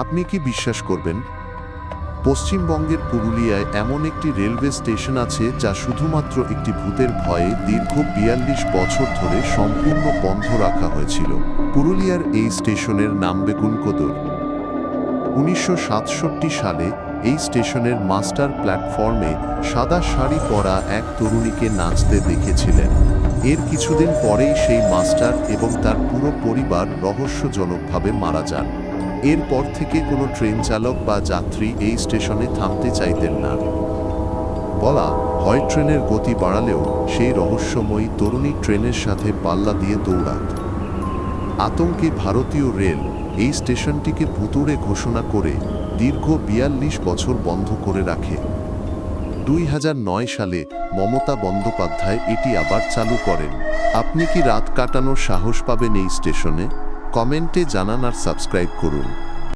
আপনি কি বিশ্বাস করবেন? পশ্চিমবঙ্গের পুরুলিয়ায় এমন একটি রেলওয়ে স্টেশন আছে যা শুধুমাত্র একটি ভূতের ভয়ে দীর্ঘ ৪২ বছর ধরে সম্পূর্ণ বন্ধ রাখা হয়েছিল। পুরুলিয়ার এই স্টেশনের নাম বেগুনকোদর। ১৯৬৭ সালে এই স্টেশনের মাস্টার প্ল্যাটফর্মে সাদা শাড়ি পরা এক তরুণীকে নাচতে দেখেছিলেন। এর কিছুদিন পরেই সেই মাস্টার এবং তার পুরো পরিবার রহস্যজনকভাবে মারা যান। এরপর থেকে কোনো ট্রেন চালক বা যাত্রী এই স্টেশনে থামতে চাইতেন না। বলা হয় ট্রেনের গতি বাড়ালেও সেই রহস্যময়ী তরুণী ট্রেনের সাথে পাল্লা দিয়ে দৌড়াত। আতঙ্কে ভারতীয় রেল এই স্টেশনটিকে ভুতুড়ে ঘোষণা করে দীর্ঘ ৪২ বছর বন্ধ করে রাখে। ২০০৯ সালে মমতা বন্দ্যোপাধ্যায় এটি আবার চালু করেন। আপনি কি রাত কাটানোর সাহস পাবেন এই স্টেশনে? কমেন্টে জানান আর সাবস্ক্রাইব করুন।